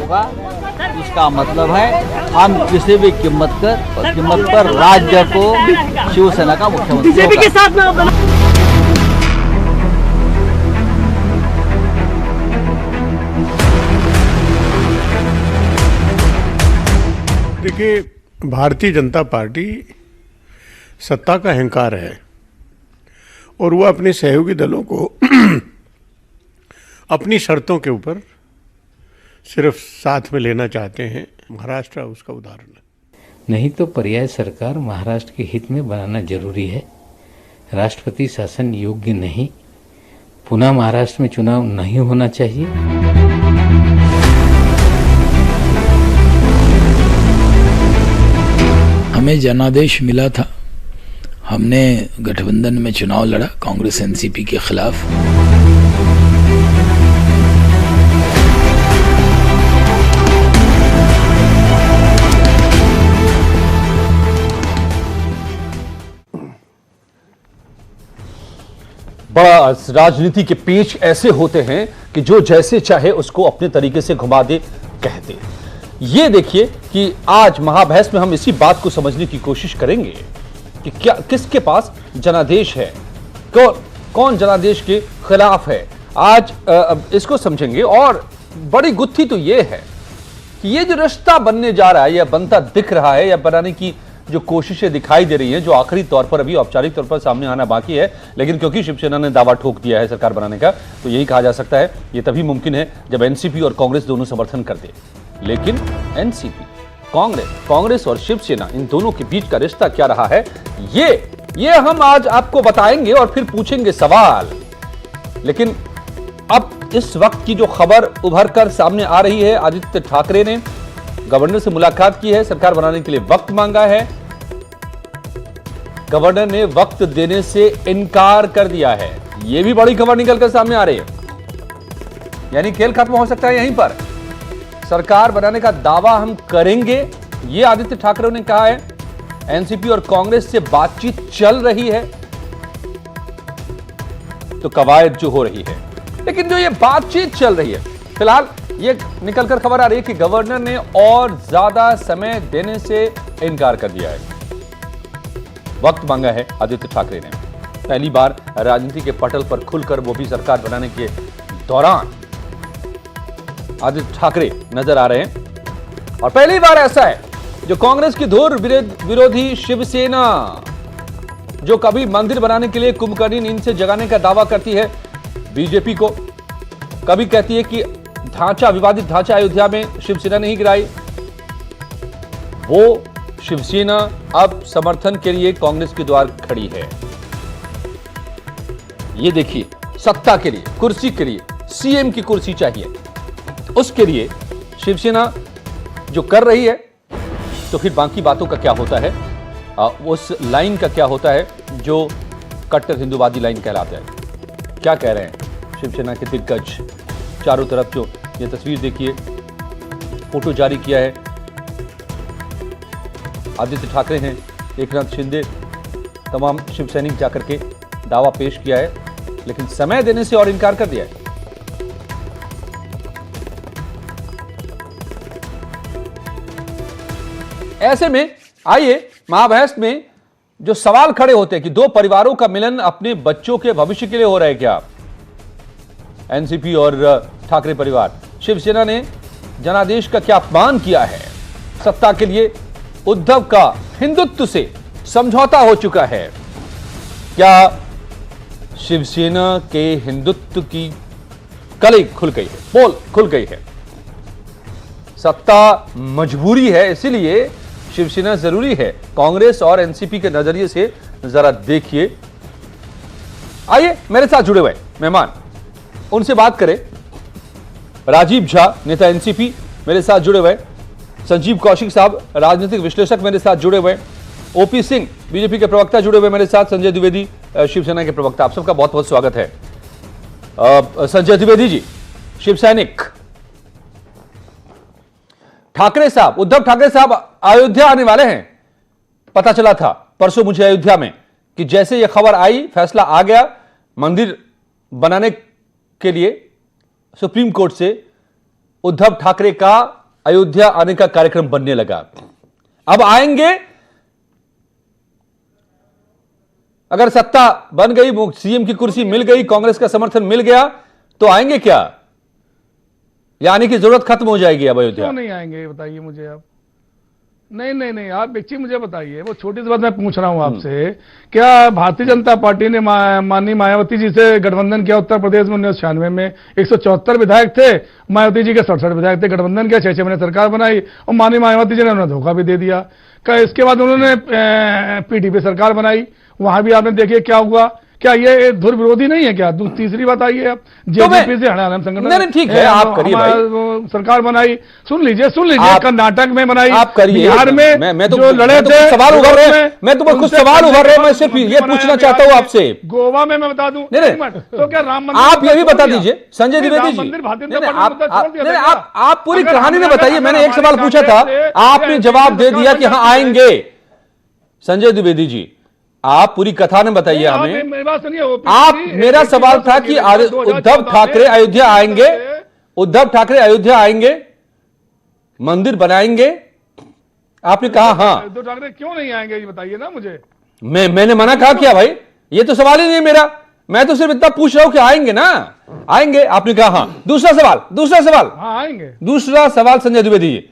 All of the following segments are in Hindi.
होगा। इसका मतलब है हम किसी भी कीमत पर राज्य को शिवसेना का मुख्यमंत्री होगा। देखिए, भारतीय जनता पार्टी सत्ता का अहंकार है और वह अपने सहयोगी दलों को अपनी शर्तों के ऊपर सिर्फ साथ में लेना चाहते हैं। महाराष्ट्र उसका उदाहरण है। नहीं तो पर्याय सरकार महाराष्ट्र के हित में बनाना जरूरी है। राष्ट्रपति शासन योग्य नहीं, पुनः महाराष्ट्र में चुनाव नहीं होना चाहिए। हमें जनादेश मिला था, हमने गठबंधन में चुनाव लड़ा कांग्रेस एनसीपी के खिलाफ। बड़ा राजनीति के पेच ऐसे होते हैं कि जो जैसे चाहे उसको अपने तरीके से घुमा दे, कह दे। ये देखिए कि आज महाबहस में हम इसी बात को समझने की कोशिश करेंगे कि क्या किसके पास जनादेश है, कौन जनादेश के खिलाफ है। आज इसको समझेंगे। और बड़ी गुत्थी तो ये है कि ये जो रिश्ता बनने जा रहा है या बनता दिख रहा है या बनाने की जो कोशिशें दिखाई दे रही हैं, जो आखिरी तौर पर अभी औपचारिक तौर पर सामने आना बाकी है, लेकिन क्योंकि शिवसेना ने दावा ठोक दिया है सरकार बनाने का, तो यही कहा जा सकता है ये तभी मुमकिन है जब एनसीपी और कांग्रेस दोनों समर्थन कर दे। लेकिन एनसीपी, कांग्रेस और शिवसेना, इन दोनों के बीच का रिश्ता क्या रहा है, ये हम आज आपको बताएंगे और फिर पूछेंगे सवाल। लेकिन अब इस वक्त की जो खबर उभर कर सामने आ रही है, आदित्य ठाकरे ने गवर्नर से मुलाकात की है, सरकार बनाने के लिए वक्त मांगा है। गवर्नर ने वक्त देने से इनकार कर दिया है। यह भी बड़ी खबर निकलकर सामने आ रही है। यानी खेल खत्म हो सकता है यहीं पर। सरकार बनाने का दावा हम करेंगे, यह आदित्य ठाकरे ने कहा है। एनसीपी और कांग्रेस से बातचीत चल रही है, तो कवायद जो हो रही है, लेकिन जो ये बातचीत चल रही है, फिलहाल ये निकलकर खबर आ रही है कि गवर्नर ने और ज्यादा समय देने से इनकार कर दिया है। वक्त मांगा है आदित्य ठाकरे ने। पहली बार राजनीति के पटल पर खुलकर, वो भी सरकार बनाने के दौरान, आदित्य ठाकरे नजर आ रहे हैं। और पहली बार ऐसा है जो कांग्रेस की धुर विरोधी शिवसेना, जो कभी मंदिर बनाने के लिए कुंभकर्णी नींद से जगाने का दावा करती है बीजेपी को, कभी कहती है कि विवादित ढांचा अयोध्या में शिवसेना नहीं गिराई, वो शिवसेना अब समर्थन के लिए कांग्रेस के द्वार खड़ी है। ये देखिए, सत्ता के लिए, कुर्सी के लिए, सीएम की कुर्सी चाहिए, उसके लिए शिवसेना जो कर रही है, तो फिर बाकी बातों का क्या होता है, उस लाइन का क्या होता है जो कट्टर हिंदूवादी लाइन कहलाता है। क्या कह रहे हैं शिवसेना के दिग्गज? चारों तरफ जो ये तस्वीर देखिए, फोटो जारी किया है आदित्य ठाकरे हैं, एकनाथ शिंदे, तमाम शिव सैनिक जाकर के दावा पेश किया है, लेकिन समय देने से और इनकार कर दिया है। ऐसे में आइए महाबहस में जो सवाल खड़े होते हैं कि दो परिवारों का मिलन अपने बच्चों के भविष्य के लिए हो रहा है क्या? एनसीपी और ठाकरे परिवार, शिवसेना ने जनादेश का क्या अपमान किया है? सत्ता के लिए उद्धव का हिंदुत्व से समझौता हो चुका है क्या? शिवसेना के हिंदुत्व की कली खुल गई है, पोल खुल गई है। सत्ता मजबूरी है, इसीलिए शिवसेना जरूरी है। कांग्रेस और एनसीपी के नजरिए से जरा देखिए। आइए मेरे साथ जुड़े हुए मेहमान, उनसे बात करें। राजीव झा, नेता एनसीपी, मेरे साथ जुड़े हुए। संजीव कौशिक साहब, राजनीतिक विश्लेषक, मेरे साथ जुड़े हुए। ओपी सिंह, बीजेपी के प्रवक्ता, जुड़े हुए मेरे साथ। संजय द्विवेदी, शिवसेना के प्रवक्ता। आप सबका बहुत बहुत स्वागत है। संजय द्विवेदी जी, शिव सैनिक। ठाकरे साहब, उद्धव ठाकरे साहब अयोध्या आने वाले हैं। पता चला था परसों मुझे अयोध्या में कि जैसे यह खबर आई, फैसला आ गया मंदिर बनाने के लिए सुप्रीम कोर्ट से, उद्धव ठाकरे का अयोध्या आने का कार्यक्रम बनने लगा। अब आएंगे, अगर सत्ता बन गई, सीएम की कुर्सी मिल गई, कांग्रेस का समर्थन मिल गया, तो आएंगे क्या? या आने की जरूरत खत्म हो जाएगी अब अयोध्या? क्यों नहीं आएंगे ये बताइए मुझे आप। नहीं, आप एक चीज मुझे बताइए, वो छोटी सी बात मैं पूछ रहा हूं आपसे, क्या भारतीय जनता पार्टी ने माननीय मायावती जी से गठबंधन किया उत्तर प्रदेश में 1996 में? 174 विधायक थे, मायावती जी के 67 विधायक थे, गठबंधन किया, 6 महीने सरकार बनाई और माननीय मायावती जी ने उन्हें धोखा भी दे दिया। क्या इसके बाद उन्होंने पीडीपी सरकार बनाई, वहां भी आपने देखिए क्या हुआ। क्या ये धुर विरोधी नहीं है क्या? तीसरी बात आई है, जेजेपी से हरियाणा संगठन, नहीं ठीक है, आप करिए भाई, सरकार बनाई, सुन लीजिए कर्नाटक में बनाई, आप करिए, बिहार में मैं तो जो लड़े थे, सवाल उभर रहे हैं, मैं तो कुछ सवाल उभर रहे हैं, मैं सिर्फ ये पूछना चाहता हूं आपसे। गोवा में मैं बता दूं, तो क्या राम मंदिर आप ये भी बता दीजिए संजय द्विवेदी जी, आप पूरी कहानी नहीं बताइए। मैंने एक सवाल पूछा था, आपने जवाब दे दिया कि हाँ आएंगे। संजय द्विवेदी जी, आप पूरी कथा ने बताइए हमें। आप, मेरा सवाल था कि उद्धव ठाकरे अयोध्या आएंगे, उद्धव ठाकरे अयोध्या आएंगे, मंदिर बनाएंगे, आपने कहा हाँ। उद्धव ठाकरे क्यों नहीं आएंगे ये बताइए ना मुझे। मैंने मना कहा क्या भाई? ये तो सवाल ही नहीं है मेरा, मैं तो सिर्फ इतना पूछ रहा हूं कि आएंगे ना, आएंगे, आपने कहा हाँ। दूसरा सवाल हाँ आएंगे। दूसरा सवाल संजय द्विवेदी जी,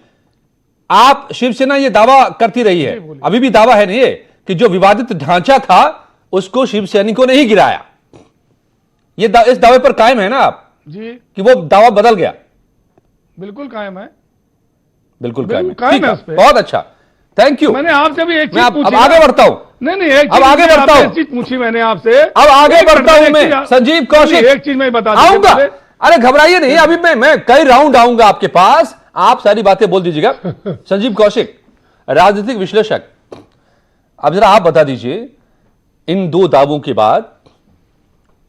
आप शिवसेना ये दावा करती रही है, अभी भी दावा है नहीं ये, कि जो विवादित ढांचा था उसको शिवसैनिकों ने ही गिराया। ये इस दावे पर कायम है ना आप जी कि वो दावा बदल गया? बिल्कुल कायम है, बिल्कुल कायम है है। उस पे। बहुत अच्छा, थैंक यू। मैंने आपसे भी एक चीज पूछी। अब आगे बढ़ता हूं। नहीं एक अब आगे बढ़ता हूं। चीज पूछी मैंने आपसे, अब आगे बढ़ता हूं मैं। संजीव कौशिक, एक चीज मैं बता आऊंगा, अरे घबराइए नहीं, अभी मैं कई राउंड आऊंगा आपके पास, आप सारी बातें बोल दीजिएगा। संजीव कौशिक, राजनीतिक विश्लेषक, अब जरा आप बता दीजिए, इन दो दावों के बाद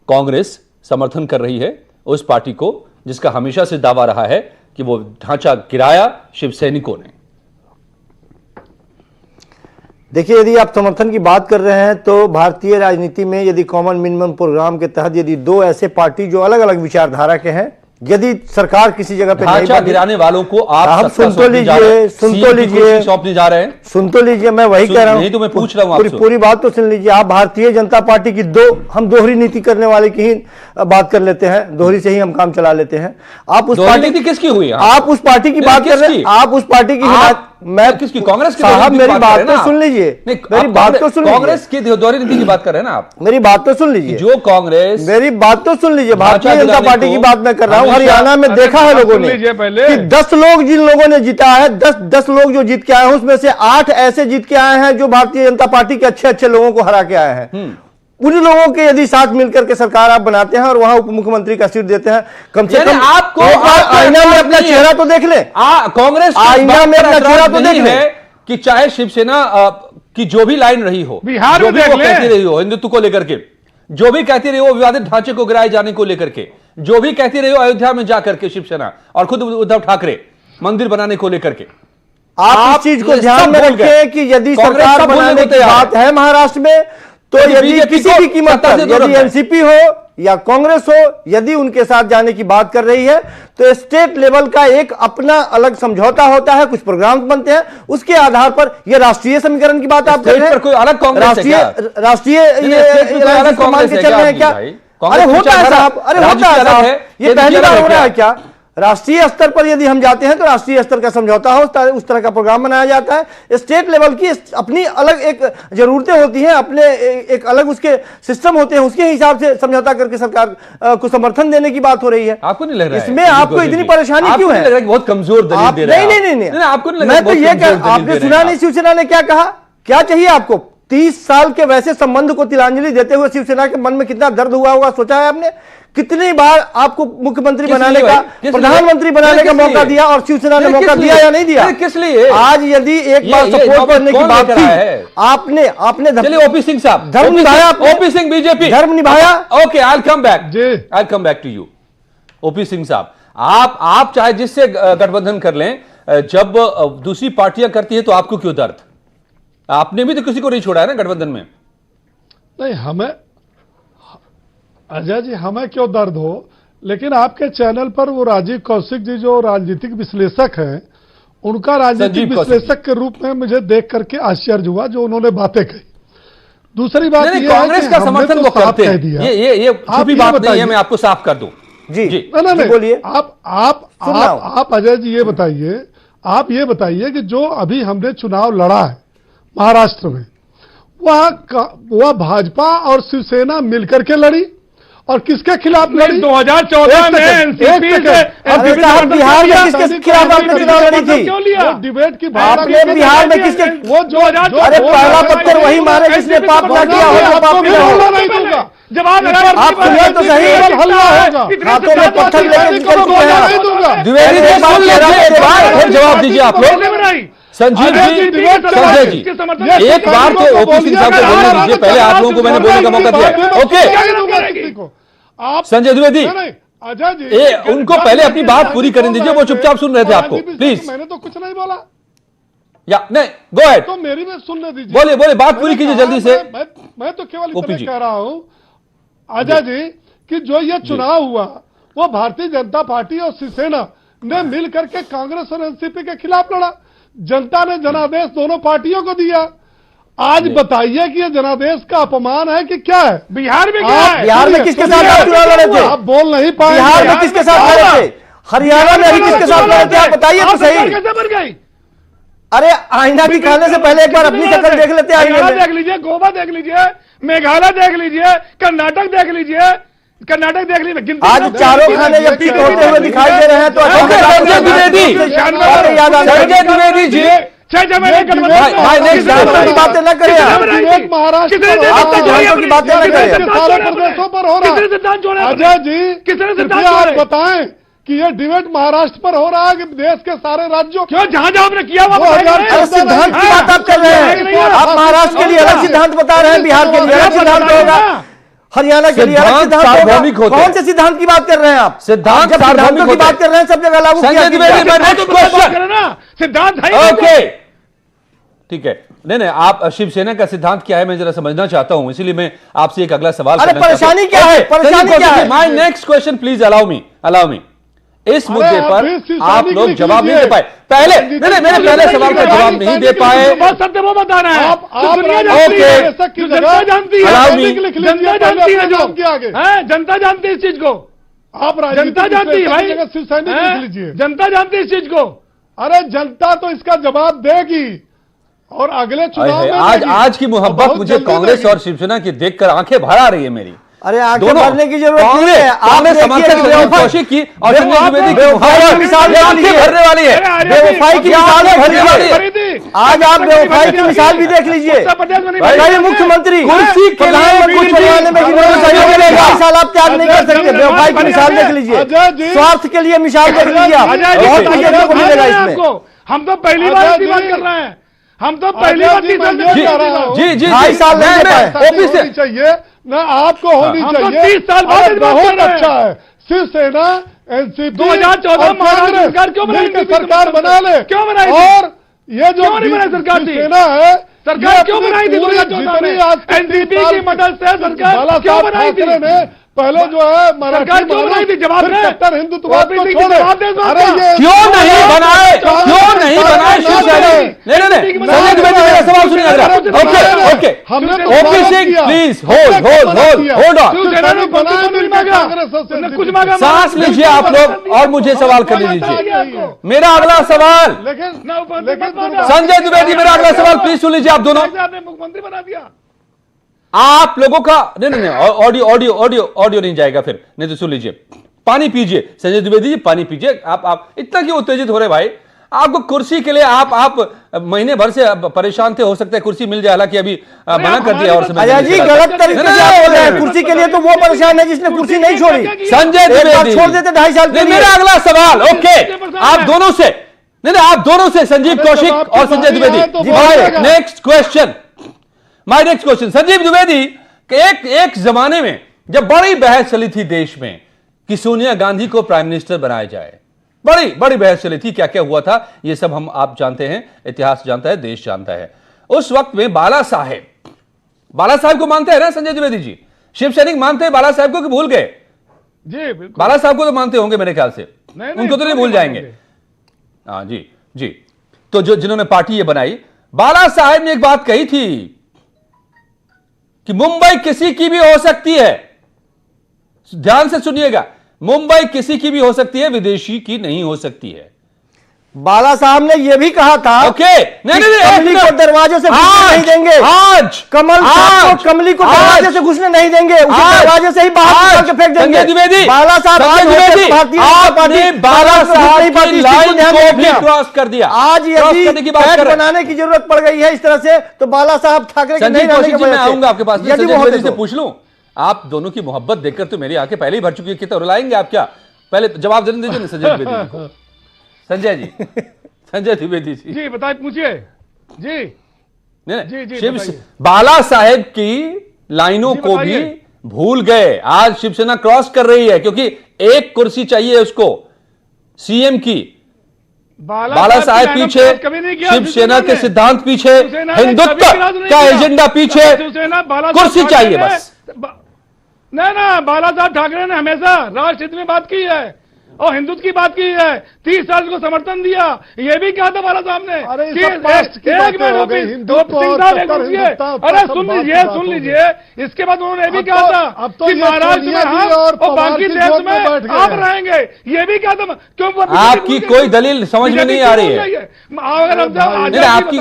कांग्रेस समर्थन कर रही है उस पार्टी को जिसका हमेशा से दावा रहा है कि वो ढांचा गिराया शिवसैनिकों ने। देखिए, यदि आप समर्थन की बात कर रहे हैं तो भारतीय राजनीति में यदि कॉमन मिनिमम प्रोग्राम के तहत यदि दो ऐसे पार्टी जो अलग अलग विचारधारा के हैं, यदि सरकार किसी जगह पे ढांचा गिराने वालों को आप सुन तो लीजिए सौंपने जा रहे हैं, सुन तो लीजिए, मैं वही कह रहा हूं। नहीं तो मैं पूछ रहा हूं आपसे, पूरी बात तो सुन लीजिए। आप भारतीय जनता पार्टी की हम दोहरी नीति करने वाले की ही बात कर लेते हैं, दोहरी से ही हम काम चला लेते हैं। आप उस पार्टी किसकी हुई? आप उस पार्टी की बात कर रहे हैं, आप उस पार्टी की मैं किसकी? कांग्रेस की? साहब मेरी बात तो सुन लीजिए, मेरी बात तो सुन लीजिए। कांग्रेस की दोहरी नीति की बात कर रहे हैं ना आप? मेरी बात तो सुन लीजिए। जो कांग्रेस, मेरी बात तो सुन लीजिए, भारतीय जनता पार्टी की बात मैं कर रहा हूं। हरियाणा में देखा है लोगों ने कि 10 लोग जिन लोगों ने जीता है, 10 लोग जो जीत के आए हैं उसमें से 8 ऐसे जीत के आए हैं जो भारतीय जनता पार्टी के अच्छे लोगों को हरा के आए हैं। उन लोगों के यदि साथ मिलकर के सरकार आप बनाते हैं और वहां उप मुख्यमंत्री का सीट देते हैं, कम से कम आपको आईना में अपना चेहरा तो देख ले। कांग्रेस आईना में अपना चेहरा तो देख ले कि चाहे शिवसेना की जो भी लाइन रही हो, बिहार जो में भी वो देख कहती रही हो हिंदुत्व को लेकर के, जो भी कहती रही हो विवादित ढांचे को गिराए जाने को लेकर के, जो भी कहती रही हो अयोध्या में जाकर के शिवसेना और खुद उद्धव ठाकरे मंदिर बनाने को लेकर के, आप इस चीज को ध्यान में रखें कि यदि सरकार बनाने की बात है महाराष्ट्र में, तो यदि किसी भी कीमत पर, यदि एनसीपी हो या कांग्रेस हो, यदि उनके साथ जाने की बात कर रही है तो स्टेट लेवल का एक अपना अलग समझौता होता है, कुछ प्रोग्राम बनते हैं, उसके आधार पर यह राष्ट्रीय समीकरण की बात आप कर रहे हैं। कोई अलग कांग्रेस है क्या? राष्ट्रीय मान के चल रहे हैं क्या? अरे होता है साहब, अरे होता है साहब, ये पहली बार हो रहा है क्या? राष्ट्रीय स्तर पर यदि हम जाते हैं तो राष्ट्रीय स्तर का समझौता हो, उस तरह का प्रोग्राम बनाया जाता है। स्टेट लेवल की अपनी अलग एक जरूरतें होती हैं, अपने एक अलग उसके सिस्टम होते हैं, उसके हिसाब से समझौता करके सरकार को समर्थन देने की बात हो रही है। आपको नहीं लग रहा है इसमें आपको इतनी परेशानी क्यों है? बहुत कमजोर दलील दे रहे हैं। नहीं, आपको नहीं लग मैं तो ये कह, आपने सुना नहीं शिवसेना ने क्या कहा? क्या चाहिए आपको? 30 साल के वैसे संबंध को तिलांजलि देते हुए शिवसेना के मन में कितना दर्द हुआ होगा, सोचा है आपने? कितनी बार आपको मुख्यमंत्री बनाने का, प्रधानमंत्री बनाने का मौका दिया और शिवसेना ने मौका दिया या नहीं दिया? किस लिए? आज यदि एक बार सपोर्ट करने की बात थी, आपने चलिए ओपी सिंह साहब, धर्म निभाया, ओपी सिंह बीजेपी धर्म निभाया। Okay, I will come back to you OP Singh साहब। आप चाहे जिससे गठबंधन कर लें, जब दूसरी पार्टियां करती है तो आपको क्यों दर्द? आपने भी तो किसी को नहीं छोड़ा है ना गठबंधन में। नहीं, हमें अजय जी, हमें क्यों दर्द हो, लेकिन आपके चैनल पर वो राजीव कौशिक जी जो राजनीतिक विश्लेषक हैं, उनका राजनीतिक विश्लेषक के रूप में मुझे देख करके आश्चर्य हुआ जो उन्होंने बातें कही। दूसरी बात ये कांग्रेस का समर्थन वो करते हैं, ये छुपी बात नहीं है, मैं आपको साफ कर दूं। जी जी नहीं बोलिए। आप अजय जी ये बताइए कि जो अभी हमने चुनाव लड़ा है महाराष्ट्र में, वह भाजपा और शिवसेना मिलकर के लड़ी और किसके खिलाफ लड़ी? 2014 में एनसीपी से बिहार में किसके खिलाफ आपने चुनाव लड़ी थी? क्यों लिया? डिबेट की आपने बिहार में किसके? वो जो अरे पहला पत्थर वही मारे जिसने पाप ना किया हो, पाप नहीं दूंगा। जवाब आप सुनिए तो सही, हल्ला होगा, हाथों में पत्थर लेकर निकल चुके हैं। द्विवेदी जी फिर जवाब दीजिए आप लोग। संजय जी एक बार तो ओपी साहब को बोलने दीजिए, पहले आप लोगों को मैंने बोलने का मौका दिया। ओके आप संजय द्विवेदी, अजय जी उनको पहले अपनी बात पूरी करने दीजिए, वो चुपचाप सुन रहे थे आपको, प्लीज। मैंने तो कुछ नहीं बोला या नहीं, गो अहेड, तो मेरी में सुनने दीजिए। बोलिए बोलिए, बात पूरी कीजिए जल्दी से। मैं तो केवल इतना कह रहा हूं अजय जी कि जो ये चुनाव हुआ वो भारतीय जनता पार्टी और शिवसेना ने मिलकर के कांग्रेस और एनसीपी के खिलाफ लड़ा। जनता ने जनादेश दोनों पार्टियों को दिया। आज बताइए कि ये जनादेश का अपमान है कि क्या है? बिहार में क्या है? बिहार में किसके साथ आप चुनाव लड़े थे? आप बोल नहीं पाए। बिहार में किसके साथ लड़े थे? हरियाणा में भी किसके साथ लड़े थे? आप बताइए तो सही। कैसे बन गई? अरे आईना दिखाने से पहले एक बार अपनी शक्ल देख लेते हैं। देख लीजिए, गोवा देख लीजिए, मेघालय देख लीजिए, कर्नाटक देख लीजिए, कर्नाटक देख लीजिए। आज चारों खाने जब पीक होते हुए दिखाई दे रहे हैं तो संजय द्विवेदी जी बातें न करें, महाराष्ट्र की बातें न करें। सारे प्रदेशों पर हो रहा है। अजय जी कृपया आप बताएं कि ये डिबेट महाराष्ट्र पर हो रहा है कि देश के सारे राज्यों? क्यों जहां जहां आपने किया सिद्धांत की बात आप कर रहे हैं। आप महाराष्ट्र के लिए अलग सिद्धांत बता रहे हैं, बिहार के लिए अलग सिद्धांत होगा, हरियाणा के लिए अलग सिद्धांत होगा। कौन से सिद्धांत की बात कर रहे हैं आप? सिद्धांत जब सिद्धांतों की बात कर रहे हैं सब जगह लागू किया। सिद्धांत ओके ठीक है। नहीं आप शिवसेना का सिद्धांत क्या है मैं जरा समझना चाहता हूं, इसीलिए मैं आपसे एक अगला सवाल अरे परेशानी क्या है? परेशानी क्या है? My next question please allow me इस मुद्दे पर आप लोग जवाब नहीं दे पाए। पहले मेरे पहले सवाल का जवाब नहीं दे पाए। सत्य वो बताना है। जनता जानती है इस चीज को। आप जनता जानती है भाई, लिख लीजिए। जनता जानती है इस चीज को। अरे जनता तो इसका जवाब देगी और अगले चुनाव में आज की मोहब्बत मुझे कांग्रेस और शिवसेना की देखकर आंखें भर आ रही है मेरी। अरे आंखें भरने की जरूरत नहीं है। आपने समर्थन कौशिक की और संजय द्विवेदी की मिसाल आंखें भरने वाली है। बेवफाई की मिसाल भरने वाली है। आज आप बेवफाई की मिसाल भी देख लीजिए। मुख्यमंत्री कुर्सी के प्रधानमंत्री बनवाने में मिसाल आप त्याग नहीं कर सकते। बेवफाई की मिसाल देख लीजिए, स्वार्थ के लिए मिसाल देख लीजिए। बहुत कुछ देखने को मिलेगा इसमें। हम तो पहली बार की बात कर रहे हैं। हम तो पहली बार जी 2.5 साल ओपी से चाहिए ना, आपको होनी चाहिए। 30 साल बाद बहुत अच्छा है। शिवसेना एनसीपी 2014 सरकार क्यों बनाई? सरकार बना ले। क्यों बनाई? और ये जो शिवसेना है सरकार क्यों बनाई थी? 2014 में एनसीपी की मदद से सरकार क्यों बनाई थी? पहले जो है सरकार क्यों बनाई थी? जवाब कट्टर हिंदुत्ववाद को छोड़े। अरे क्यों नहीं बनाए? शिवसेना नहीं संजय द्विवेदी मेरा सवाल सुनिए। Okay OP Singh please hold on, कुछ मांगा। सांस लीजिए आप लोग और मुझे सवाल करने दीजिए। मेरा अगला सवाल संजय द्विवेदी, मेरा अगला सवाल प्लीज सुन लीजिए आप दोनों। मुख्यमंत्री बना दिया आप लोगों का नहीं ऑडियो नहीं जाएगा फिर, नहीं तो सुन लीजिए। पानी पीजिए संजय द्विवेदी जी, पानी पीजिए। आप इतना क्यों उत्तेजित हो रहे भाई? आपको कुर्सी के लिए आप महीने भर से परेशान थे, हो सकता है कुर्सी मिल जाए, हालांकि अभी मना कर दिया। और अजय जी गलत तरीके से आप बोल रहे हैं। कुर्सी के लिए तो वो परेशान है जिसने कुर्सी नहीं छोड़ी। संजय द्विवेदी छोड़ देते 2.5 साल के लिए। मेरा अगला सवाल ओके आप दोनों से आप दोनों से संजीव कौशिक और Sanjay Dwivedi. Next question my next question Sanjeev Dwivedi, एक जमाने में जब बड़ी बहस चली थी देश में कि सोनिया गांधी को प्राइम मिनिस्टर बनाया जाए, बड़ी बहस चली थी। क्या क्या हुआ था ये सब आप जानते हैं, इतिहास जानता है, देश जानता है। उस वक्त में बाला साहेब को मानते हैं ना संजय द्विवेदी जी? शिव सैनिक मानते हैं बाला साहेब को कि भूल गए? जी बिल्कुल। बाला साहब को तो मानते होंगे मेरे ख्याल से, नहीं, उनको तो नहीं क्यों भूल नहीं जाएंगे। मानेंगे? हाँ जी जी। तो जो जिन्होंने पार्टी ये बनाई, बाला साहब ने एक बात कही थी कि मुंबई किसी की भी हो सकती है। ध्यान से सुनिएगा, मुंबई किसी की भी हो सकती है, विदेशी की नहीं हो सकती है। बाला साहब ने यह भी कहा था ओके, नहीं नहीं कमली को दरवाजे से घुसने नहीं देंगे। आज कमल साहब को कमली को दरवाजे से घुसने नहीं देंगे, उसे दरवाजे से ही बाहर निकाल के फेंक देंगे। संजय द्विवेदी, बाला साहब आपने बाला साहब की लाइन को भी क्रॉस कर दिया। आज यदि पैठ बनाने की जरूरत पड़ गई है इस तरह से, तो बाला साहब ठाकरे के नहीं रहने की वजह से। मैं आऊंगा आपके पास, यदि संजय वो द्विवेदी से पूछ लूं, आप दोनों की मोहब्बत देखकर तो मेरी आंखें पहले ही भर चुकी है, कितना रुलाएंगे आप? क्या पहले जवाब देने दीजिए ना संजय द्विवेदी को। संजय जी, संजय द्विवेदी जी बताइए, पूछिए जी। नहीं, शिव बाला साहेब की लाइनों को भी भूल गए। आज शिवसेना क्रॉस कर रही है, क्योंकि एक कुर्सी चाहिए उसको सीएम की। बाला साहेब पीछे, शिवसेना के सिद्धांत पीछे, हिंदुत्व का एजेंडा पीछे, कुर्सी चाहिए बस। ना बाला साहब ठाकरे ने हमेशा राष्ट्र हित में बात की है और हिंदुत्व की बात की है, 30 साल को समर्थन दिया। ये भी कहा था बाला साहब ने। अरे सुन लीजिए, इसके बाद उन्होंने भी कहा था कि महाराष्ट्र में हम और बाकी देश में आप रहेंगे। ये भी कहा था। क्यों आपकी कोई दलील समझ में नहीं आ रही है? आपकी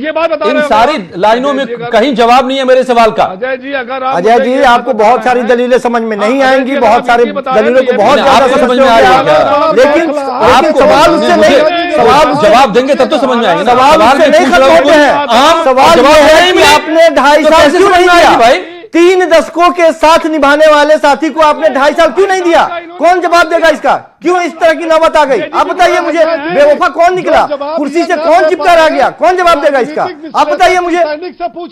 ये बात बता, इन सारी लाइनों में कहीं जवाब नहीं है मेरे सवाल का। अजय जी, आपको बहुत सारी दलीलें समझ में नहीं आएंगी, बहुत सारी दलीलों को बहुत ज्यादा समझ में आएगा, लेकिन आपको सवाल उससे नहीं, सवाल जवाब देंगे तब तो समझ में आएगा। सवाल से नहीं खत्म होते हैं। सवाल ये है कि आपने 2.5 साल क्यों नहीं दिया भाई? 3 दशकों के साथ निभाने वाले साथी को आपने 2.5 साल क्यों नहीं दिया? कौन जवाब देगा इसका? क्यों इस तरह की नौबत आ गई? आप बताइए मुझे, बेवफा कौन निकला? कुर्सी से कौन चिपका रह गया? कौन जवाब देगा इसका? आप बताइए मुझे,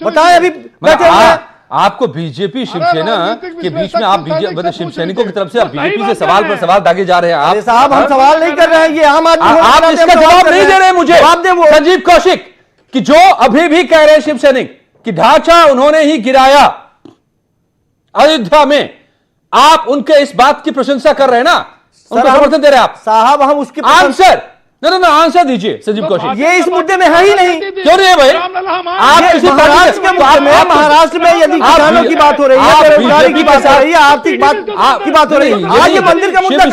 बताएं। अभी बैठे हैं आपको बीजेपी शिवसेना के बीच में, आप बीजेपी शिवसैनिकों की तरफ से आप बीजेपी से सवाल पर सवाल दागे जा रहे हैं। आप साहब, हम सवाल नहीं कर रहे हैं, ये आम आदमी। आप इसका जवाब नहीं दे रहे मुझे। जवाब दे वो संजीव कौशिक कि जो अभी भी कह रहे हैं शिवसैनिक कि ढांचा उन्होंने ही गिराया अयोध्या में, आप उनके इस बात की प्रशंसा कर रहे हैं ना, उनको समर्थन दे रहे हैं आप? साहब, हम उसके आंसर ना आंसर दीजिए संजीव कौशिक। ये इस मुद्दे में है ही नहीं। क्यों नहीं है भाई? आप किसी महाराष्ट्र के मुद्दे में, महाराष्ट्र में यदि किसानों की बात हो रही है, बेरोजगारी की बात हो रही है, आर्थिक बात की बात हो रही है, आज ये मंदिर का मुद्दा,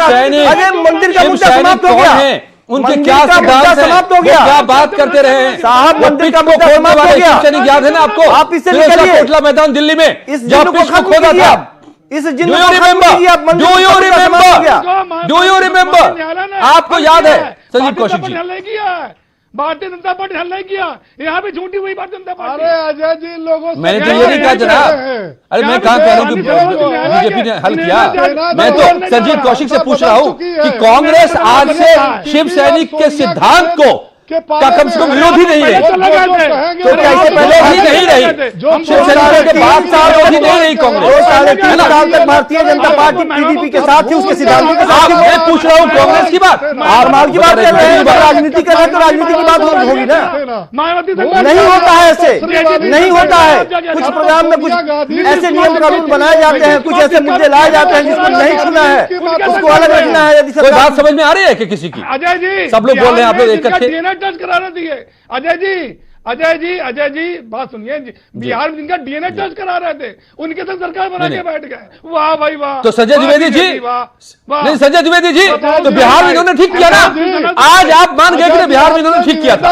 अरे मंदिर का मुद्दा समाप्त हो गया। उनके क्या सिद्धांत समाप्त हो गया? क्या बात करते रहे साहब? मंदिर का मुद्दा समाप्त हो गया। याद है ना आपको? आप इससे निकलिए। कोटला मैदान दिल्ली में इस जिन्न को खोदा था, इस जिन्न को आपको याद है संजीव कौशिक जी? भारतीय जनता पार्टी हल नहीं किया, यहाँ भी झूठी हुई भारतीय जनता पार्टी। अरे अजय जी, लोगों से मैंने तो ये नहीं कहा जनाब। अरे मैं कहाँ कह रहा हूँ कि बीजेपी ने हल किया? मैं तो संजीव कौशिक से पूछ रहा हूँ कि कांग्रेस आज से शिव सैनिक के सिद्धांत को का कम से कम विरोधी नहीं है। तो कैसे पहले ही नहीं रही शिवसेना के बाद साल विरोधी नहीं रही कांग्रेस। 3 साल तक भारतीय जनता पार्टी पीडीपी के साथ थी, उसके सिद्धांतों के साथ। मैं पूछ रहा हूँ कांग्रेस की बात, माल की बात कर रहे हैं, राजनीति कर रहे हैं, तो राजनीति की बात होगी ना। नहीं होता है ऐसे, नहीं होता है। कुछ प्रोग्राम में कुछ ऐसे नियम कानून बनाए जाते हैं, कुछ ऐसे मुद्दे लाए जाते हैं जिसको नहीं छूना है, उसको अलग रखना है। यदि कोई बात समझ में आ रही है कि किसी की? अजय जी, सब लोग बोल रहे हैं, आप लोग इकट्ठे टच कराना दिए। अजय जी बात सुनिए, बिहार में इनका डीएनए टेस्ट करा रहे थे, उनके साथ सरकार बना के बैठ गए। वाह भाई वाह। तो संजय द्विवेदी जी, नहीं संजय द्विवेदी जी, तो बिहार में इन्होंने ठीक किया ना? आज आप मान गए कि बिहार में इन्होंने ठीक किया था,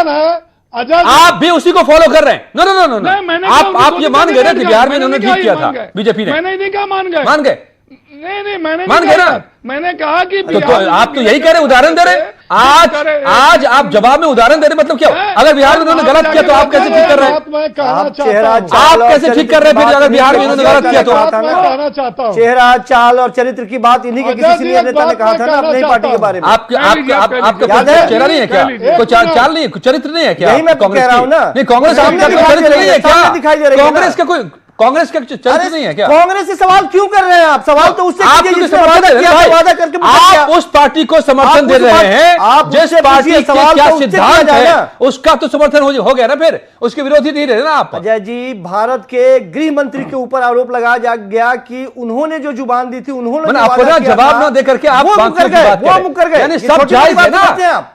आप भी उसी को फॉलो कर रहे हैं? नो, आप ये मान गए ना कि बिहार में इन्होंने ठीक किया था बीजेपी ने? मैंने नहीं कहा मान गए, मान गए? नहीं, मैंने मान गए ना? मैंने कहा कि तो आप तो यही कह रहे, उदाहरण दे रहे। आज आप जवाब में उदाहरण दे रहे, मतलब क्या? अगर बिहार में उन्होंने गलत किया तो आप कैसे ठीक कर रहे हैं? आप कैसे ठीक कर रहे हैं फिर अगर बिहार में उन्होंने गलत किया तो? चेहरा, चाल और चरित्र की बात इन्हीं के किसी सीनियर नेता ने कहा था ना अपनी पार्टी के बारे में। आपका चेहरा नहीं है क्या? कोई चाल नहीं है, चरित्र नहीं है क्या? यही मैं कह रहा हूँ ना। नहीं, कांग्रेस आपका चरित्र नहीं है क्या? दिखाई दे रही है कांग्रेस का कोई कांग्रेस का चरित्र नहीं है क्या? कांग्रेस से सवाल क्यों कर रहे हैं आप? सवाल तो उससे आप कीजिए जिसने समर्थन वादा दे किया रहे था, हैं वादा करके मुकर आप गया। उस पार्टी को समर्थन दे रहे हैं जिस पार्टी के क्या सिद्धांत है उसका तो समर्थन हो गया ना, फिर उसके विरोधी नहीं रहे ना आप। अजय जी, भारत के गृह मंत्री के ऊपर आरोप लगाया गया कि उन्होंने जो जुबान दी थी, उन्होंने अपना जवाब न देकर के आप मुकर गए, यानी सब जायज है ना।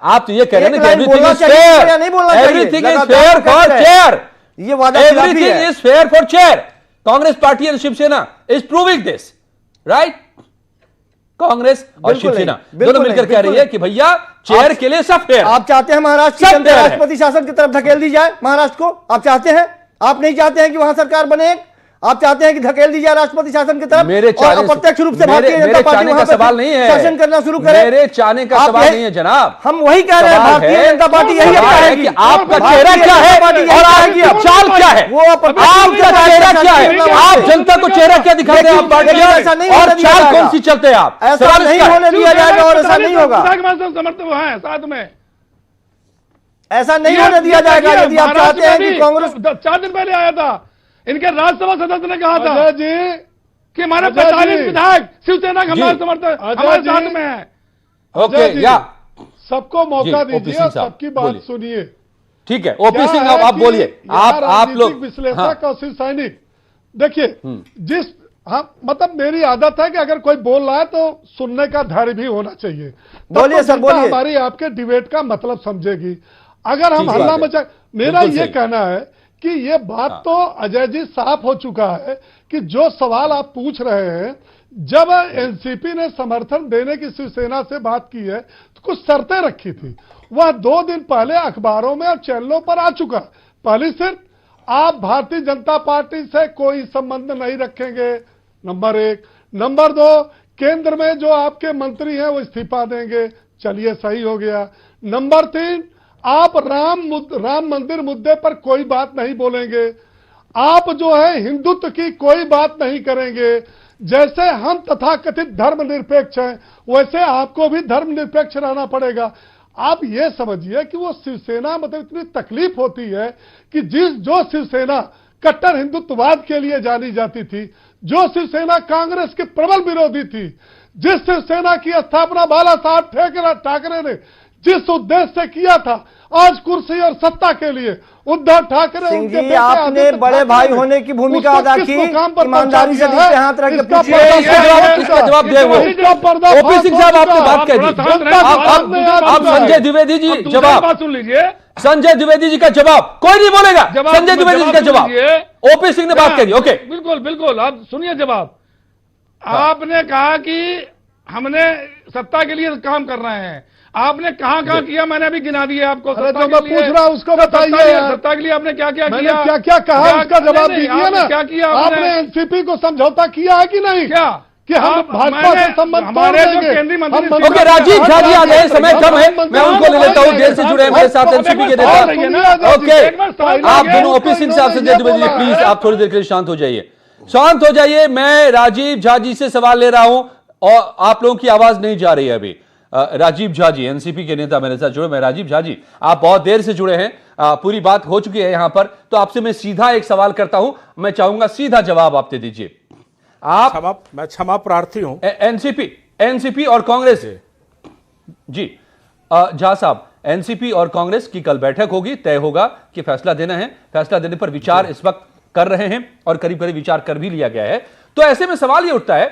आप तो ये कह रहे हैं कि everything is fair for chair, ये वादा everything is fair for chair. Congress party and Shiv Sena is proving this, right? Congress और शिवसेना दोनों मिलकर कह रही है कि भैया चेयर के लिए सब फेयर। आप चाहते हैं महाराष्ट्र की जनता राष्ट्रपति शासन की तरफ धकेल दी जाए? महाराष्ट्र को आप चाहते हैं? आप नहीं चाहते हैं कि वहां सरकार बने? आप चाहते हैं कि धकेल दी जाए राष्ट्रपति शासन की तरफ? मेरे और अप्रत्यक्ष रूप से भारतीय जनता पार्टी का सवाल नहीं है, शासन करना शुरू करे? मेरे चाहने का सवाल नहीं है जनाब, हम वही कह रहे हैं। भारतीय जनता पार्टी यही है कि आपका चेहरा क्या है और आपकी चाल क्या है, वो आपका चेहरा क्या है, आप जनता को चेहरा क्या दिखाते हैं आप पार्टी और चाल कौन सी चलते हैं आप? ऐसा नहीं होने दिया जाएगा और ऐसा नहीं होगा, समर्थन है साथ में, ऐसा नहीं होने दिया जाएगा। यदि आप चाहते हैं कि कांग्रेस 4 दिन पहले आया था, इनके राज्यसभा सदस्य ने कहा था जी कि हमारे 45 विधायक शिवसेना का हमारे समर्थन हमारे साथ में है। ओके, या सबको मौका दीजिए, सबकी बात सुनिए। ठीक है, ओपी सिंह आप बोलिए, आप लोग विश्लेषक और शिव सैनिक देखिए, जिस मतलब मेरी आदत है कि अगर कोई बोल रहा है तो सुनने का धैर्य भी होना चाहिए। बोलिए सर, बोलिए। हमारी आपके डिबेट का मतलब समझेगी। अगर हम हल्ला मचा, मेरा ये कहना है कि ये बात तो अजय जी साफ हो चुका है कि जो सवाल आप पूछ रहे हैं, जब एनसीपी ने समर्थन देने की शिवसेना से बात की है तो कुछ शर्तें रखी थी, वह 2 दिन पहले अखबारों में और चैनलों पर आ चुका। पहली सिर्फ आप भारतीय जनता पार्टी से कोई संबंध नहीं रखेंगे, नंबर 1। नंबर 2, केंद्र में जो आपके मंत्री हैं वो इस्तीफा देंगे, चलिए सही हो गया। नंबर 3, आप राम मंदिर मुद्दे पर कोई बात नहीं बोलेंगे, आप जो है हिंदुत्व की कोई बात नहीं करेंगे। जैसे हम तथाकथित धर्मनिरपेक्ष हैं वैसे आपको भी धर्मनिरपेक्ष रहना पड़ेगा। आप ये समझिए कि वो शिवसेना मतलब इतनी तकलीफ होती है कि जो शिवसेना कट्टर हिंदुत्ववाद के लिए जानी जाती थी, जो शिवसेना कांग्रेस के प्रबल विरोधी थी, जिस शिवसेना की स्थापना बाला साहब ठाकरे ने जिस उद्देश्य से किया था, आज कुर्सी और सत्ता के लिए उद्धव ठाकरे उनके बेटे आपने बड़े भाई होने की भूमिका अदा की, ईमानदारी से नीचे हाथ रख के पूछिए। इसका जवाब दे वो ओपी सिंह साहब, आपने बात कह दी, आप संजय द्विवेदी जी जवाब सुन लीजिए। संजय द्विवेदी जी का जवाब कोई नहीं बोलेगा, संजय द्विवेदी जी का जवाब ओपी सिंह ने बात कह दी। ओके, बिल्कुल बिल्कुल, आप सुनिए जवाब। आपने कहा कि हमने सत्ता के लिए काम कर रहे हैं, आपने कहां किया? मैंने अभी गिना दिया आपको। अरे तो मैं पूछ रहा हूं, उसको बताइए। सत्ता के लिए आपने क्या क्या किया? क्या क्या कहा उसका जवाब दीजिए ना। क्या किया आपने एनसीपी को समझौता किया है कि नहीं? क्या कि हम भाजपा से संबंध हमारे जो केंद्रीय मंत्री। ओके, राजीव झा जी आ गए, समय कम है, मैं उनको ले लेता हूं, जेल से जुड़े हैं मेरे साथ एनसीपी के नेता। ओके, आप दोनों ओपी सिंह साहब, संजय द्विवेदी जी, प्लीज आप थोड़ी देर के लिए शांत हो जाइए, शांत हो जाइए। मैं राजीव झा जी से सवाल ले रहा हूं और आप लोगों की आवाज नहीं जा रही है अभी। राजीव झा जी एनसीपी के नेता मेरे साथ जुड़े। मैं राजीव झा जी, आप बहुत देर से जुड़े हैं, पूरी बात हो चुकी है यहां पर, तो आपसे मैं सीधा एक सवाल करता हूं, मैं चाहूंगा सीधा जवाब आप दे दीजिए। आप मैं क्षमा प्रार्थी हूं। एनसीपी और कांग्रेस जी, झा साहब, एनसीपी और कांग्रेस की कल बैठक होगी, तय होगा कि फैसला देना है, फैसला देने पर विचार इस वक्त कर रहे हैं और करीब करीब विचार कर भी लिया गया है। तो ऐसे में सवाल यह उठता है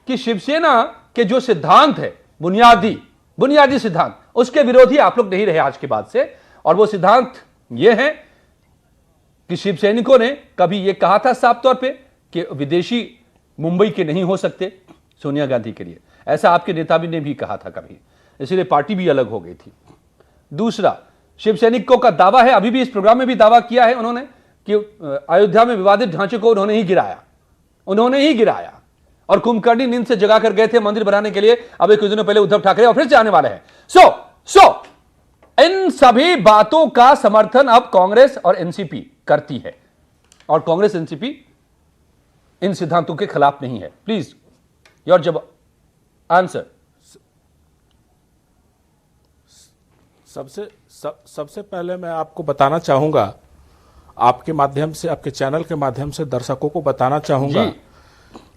कि शिवसेना के जो सिद्धांत है, बुनियादी सिद्धांत, उसके विरोधी आप लोग नहीं रहे आज के बाद से, और वो सिद्धांत ये है कि शिव सैनिकों ने कभी ये कहा था साफ तौर पे कि विदेशी मुंबई के नहीं हो सकते सोनिया गांधी के लिए, ऐसा आपके नेता भी ने भी कहा था कभी, इसलिए पार्टी भी अलग हो गई थी। दूसरा, शिव सैनिकों का दावा है, अभी भी इस प्रोग्राम में भी दावा किया है उन्होंने कि अयोध्या में विवादित ढांचे को उन्होंने ही गिराया और कुंभकर्णी नींद से जगा कर गए थे मंदिर बनाने के लिए, अब एक कुछ दिनों पहले उद्धव ठाकरे और फिर से आने वाले हैं। सो इन सभी बातों का समर्थन अब कांग्रेस और एनसीपी करती है, और कांग्रेस एनसीपी इन सिद्धांतों के खिलाफ नहीं है। प्लीज योर जवाब, आंसर। सबसे पहले मैं आपको बताना चाहूंगा, आपके माध्यम से, आपके चैनल के माध्यम से दर्शकों को बताना चाहूंगा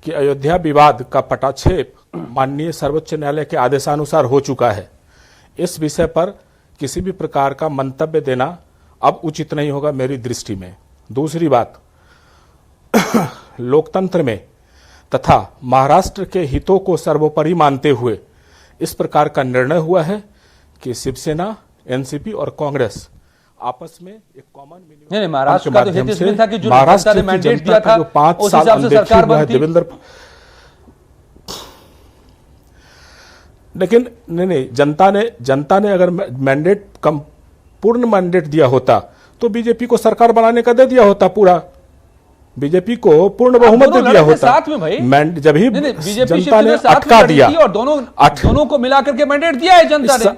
कि अयोध्या विवाद का पटाक्षेप माननीय सर्वोच्च न्यायालय के आदेशानुसार हो चुका है। इस विषय पर किसी भी प्रकार का मंतव्य देना अब उचित नहीं होगा मेरी दृष्टि में। दूसरी बात, लोकतंत्र में तथा महाराष्ट्र के हितों को सर्वोपरि मानते हुए इस प्रकार का निर्णय हुआ है कि शिवसेना, एनसीपी और कांग्रेस आपस में एक कॉमन नहीं, महाराष्ट्र का तो हित इसमें था कि जो जनता ने मैंडेट दिया था, जो 5 उस साल हिसाब से सरकार बनती। देवेंद्र, लेकिन नहीं, जनता ने अगर मैंडेट कम पूर्ण मैंडेट दिया होता तो बीजेपी को सरकार बनाने का दे दिया होता, पूरा बीजेपी को पूर्ण बहुमत दे दिया होता साथ में भाई। जब ही बीजेपी जनता ने साथ अटका में दिया और दोनों को मिलाकर के मैंडेट दिया है जनता ने।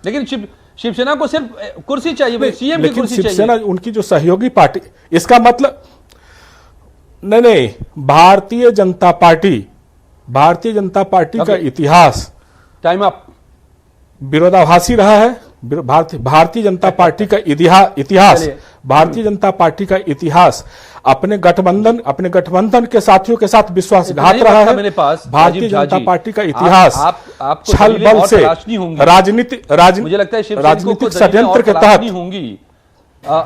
लेकिन शिवसेना को सिर्फ कुर्सी चाहिए, सीएम की कुर्सी चाहिए। शिवसेना उनकी जो सहयोगी पार्टी, इसका मतलब नहीं, भारतीय जनता पार्टी का इतिहास टाइम अप विरोधाभासी रहा है। भारतीय जनता पार्टी का भारतीय जनता पार्टी का इतिहास अपने गठबंधन के साथियों के साथ विश्वासघात रहा है। मेरे पास भारतीय जनता पार्टी का इतिहास छल बल से मुझे लगता है राजनीतिक षड्यंत्र के तहत होंगी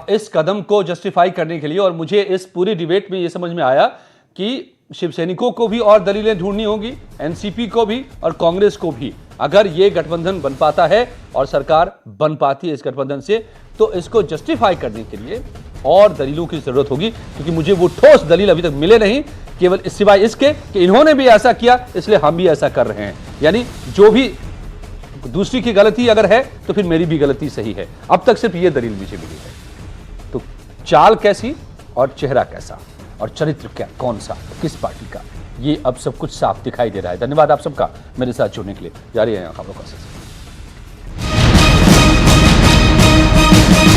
इस कदम को जस्टिफाई करने के लिए। और मुझे इस पूरी डिबेट में यह समझ में आया कि शिवसैनिकों को भी और दलीलें ढूंढनी होगी, एनसीपी को भी और कांग्रेस को भी। अगर ये गठबंधन बन पाता है और सरकार बन पाती है इस गठबंधन से, तो इसको जस्टिफाई करने के लिए और दलीलों की जरूरत होगी, क्योंकि मुझे वो ठोस दलील अभी तक मिले नहीं, केवल सिवाय इसके कि इन्होंने भी ऐसा किया इसलिए हम भी ऐसा कर रहे हैं। यानी जो भी दूसरी की गलती अगर है तो फिर मेरी भी गलती सही है। अब तक सिर्फ ये दलील मुझे मिली है। तो चाल कैसी और चेहरा कैसा और चरित्र क्या, कौन सा, किस पार्टी का, ये अब सब कुछ साफ दिखाई दे रहा है। धन्यवाद आप सबका मेरे साथ जुड़ने के लिए। जारी है खबरों का सिलसिला।